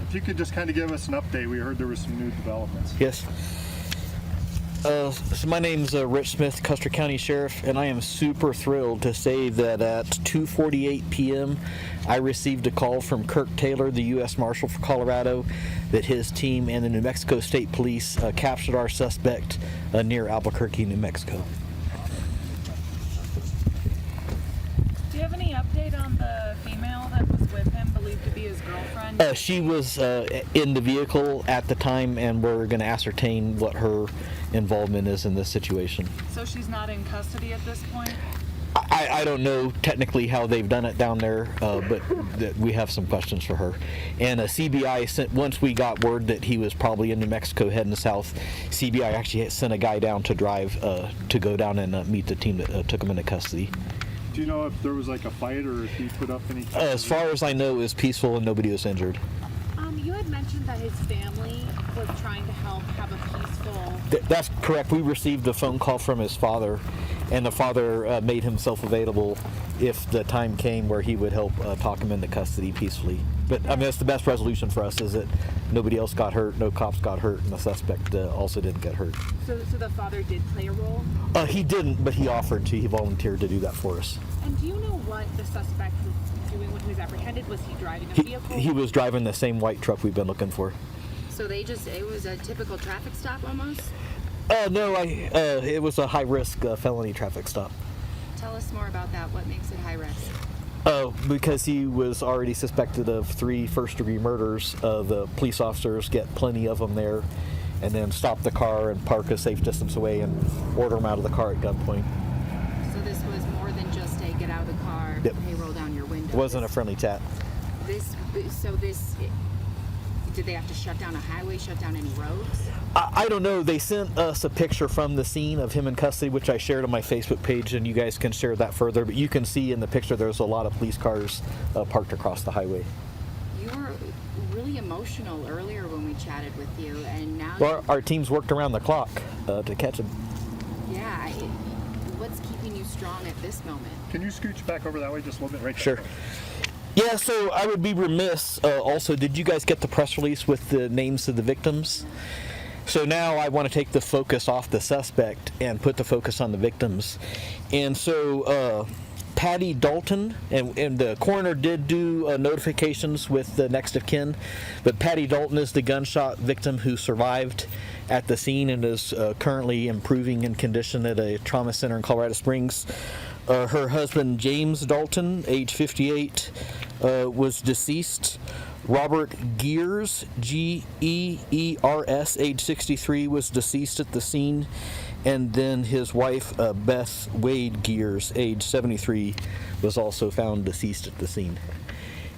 If you could just kind of give us an update. We heard there was some new developments. Yes. So my name's Rich Smith, Custer County Sheriff, and I am super thrilled to say that at 2:48 p.m. I received a call from Kirk Taylor, the U.S. Marshal for Colorado, that his team and the New Mexico State Police captured our suspect near Albuquerque, New Mexico. Do you have any update on the female that was with him, believed to be his girlfriend? She was in the vehicle at the time, and we're going to ascertain what her involvement is in this situation. So she's not in custody at this point? I don't know technically how they've done it down there, but we have some questions for her. And CBI sent, once we got word that he was probably in New Mexico heading south, CBI actually sent a guy down to drive to go down and meet the team that took him into custody. Do you know if there was like a fight or if he put up any? As far as I know, it was peaceful and nobody was injured. You had mentioned that his family was trying to help have a peaceful... That's correct. We received a phone call from his father, and the father made himself available if the time came where he would help talk him into custody peacefully. But I mean, that's the best resolution for us, is that nobody else got hurt, no cops got hurt, and the suspect also didn't get hurt. So the father did play a role? He didn't, but he offered to. He volunteered to do that for us. And do you know what the suspect was doing when he was apprehended? Was he driving a vehicle? He was driving the same white truck we've been looking for. So it was a typical traffic stop almost? No, it was a high-risk felony traffic stop. Tell us more about that. What makes it high risk? Because he was already suspected of 3 first-degree murders. The police officers get plenty of them there, and then stop the car and park a safe distance away and order him out of the car at gunpoint. So this was more than just a get out of the car, Yep. hey, roll down your window. It wasn't a friendly chat. Did they have to shut down a highway, shut down any roads? I don't know. They sent us a picture from the scene of him in custody, which I shared on my Facebook page, and you guys can share that further. But you can see in the picture there's a lot of police cars parked across the highway. You were really emotional earlier when we chatted with you, and now... Well, our teams worked around the clock to catch him. Yeah. What's keeping you strong at this moment? Can you scooch back over that way just a little bit? Right. Sure. Yeah, so I would be remiss. Also, did you guys get the press release with the names of the victims? So now I want to take the focus off the suspect and put the focus on the victims. And so Patty Dalton, and the coroner did do notifications with the next of kin, but Patty Dalton is the gunshot victim who survived at the scene and is currently improving in condition at a trauma center in Colorado Springs. Her husband, James Dalton, age 58, was deceased. Robert Geers, Geers, age 63, was deceased at the scene. And then his wife, Beth Wade Geers, age 73, was also found deceased at the scene.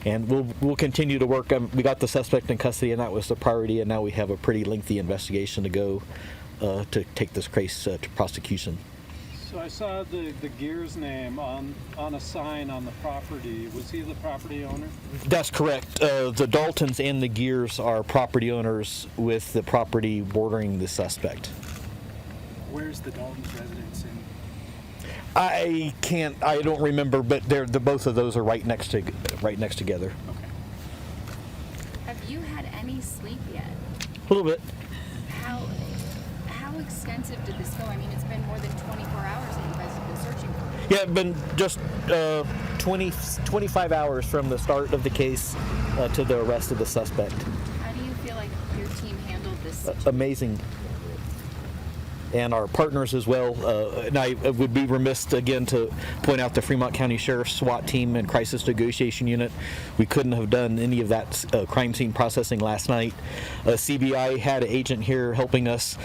And we'll continue to work. We got the suspect in custody, and that was the priority. And now we have a pretty lengthy investigation to go to take this case to prosecution. So I saw the Gears name on a sign on the property. Was he the property owner? That's correct. The Daltons and the Gears are property owners with the property bordering the suspect. Where's the Dalton's residence in? I don't remember, but the both of those are right next together. Okay. Have you had any sleep yet? A little bit. How extensive did this go? I mean, it's been more than 24 hours that you guys have been searching for. Yeah, it's been just 25 hours from the start of the case to the arrest of the suspect. How do you feel like your team handled this situation? Amazing. And our partners as well. And I would be remiss again to point out the Fremont County Sheriff's SWAT team and Crisis Negotiation Unit. We couldn't have done any of that crime scene processing last night. CBI had an agent here helping us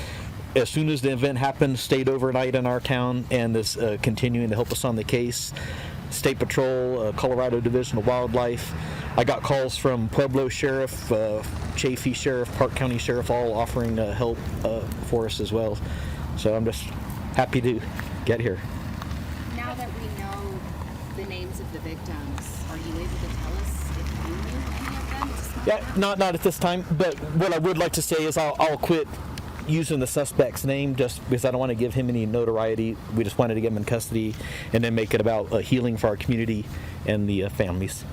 as soon as the event happened, stayed overnight in our town, and is continuing to help us on the case. State Patrol, Colorado Division of Wildlife. I got calls from Pueblo Sheriff, Chaffee Sheriff, Park County Sheriff, all offering help for us as well. So I'm just happy to get here. Now that we know the names of the victims, are you able to tell us if you knew any of them? Yeah, not at this time, but what I would like to say is I'll quit using the suspect's name just because I don't want to give him any notoriety. We just wanted to get him in custody and then make it about healing for our community and the families.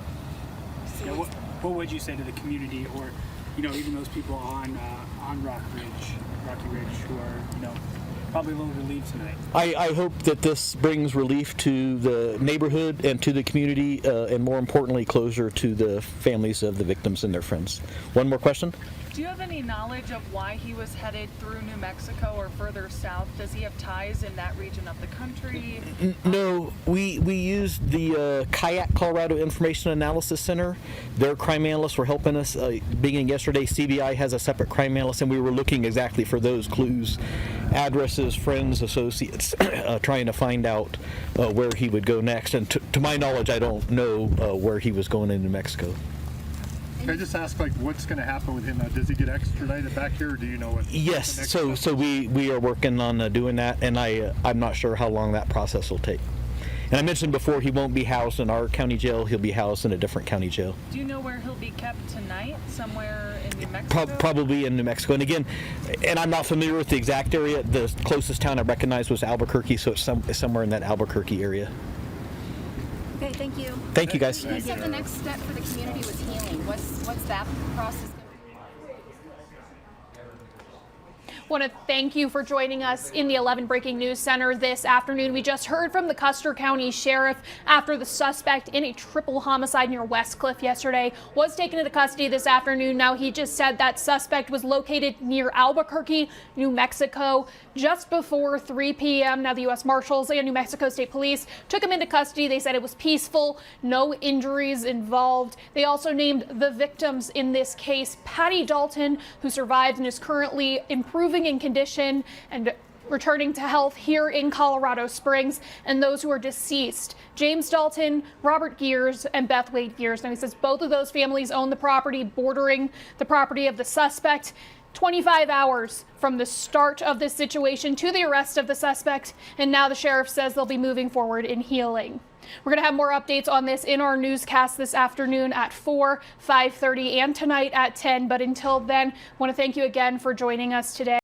Yeah, what would you say to the community or even those people on Rocky Ridge who are, probably a little relieved tonight. I hope that this brings relief to the neighborhood and to the community, and more importantly, closure to the families of the victims and their friends. One more question? Do you have any knowledge of why he was headed through New Mexico or further south? Does he have ties in that region of the country? No, we used the Kayak Colorado Information Analysis Center. Their crime analysts were helping us. Beginning yesterday, CBI has a separate crime analyst, and we were looking exactly for those clues, addresses, friends, associates, trying to find out where he would go next. And to my knowledge, I don't know where he was going in New Mexico. Can I just ask, what's going to happen with him? Does he get extradited back here, or do you know what? Yes, the next so step is? we are working on doing that, and I'm not sure how long that process will take. And I mentioned before, he won't be housed in our county jail. He'll be housed in a different county jail. Do you know where he'll be kept tonight? Somewhere in New Mexico? Probably in New Mexico. And again, I'm not familiar with the exact area. The closest town I recognized was Albuquerque, so it's somewhere in that Albuquerque area. Okay, thank you. Thank you, guys. You said the next step for the community was healing. What's that process? Want to thank you for joining us in the 11 Breaking News Center this afternoon. We just heard from the Custer County Sheriff after the suspect in a triple homicide near Westcliff yesterday was taken into custody this afternoon. Now, he just said that suspect was located near Albuquerque, New Mexico, just before 3 p.m. Now, the U.S. Marshals and New Mexico State Police took him into custody. They said it was peaceful, no injuries involved. They also named the victims in this case, Patty Dalton, who survived and is currently improving in condition and returning to health here in Colorado Springs, and those who are deceased, James Dalton, Robert Gears, and Beth Wade Gears. Now, he says both of those families own the property bordering the property of the suspect. 25 hours from the start of this situation to the arrest of the suspect, and now the sheriff says they'll be moving forward in healing. We're going to have more updates on this in our newscast this afternoon at 4, 5:30, and tonight at 10. But until then, I want to thank you again for joining us today.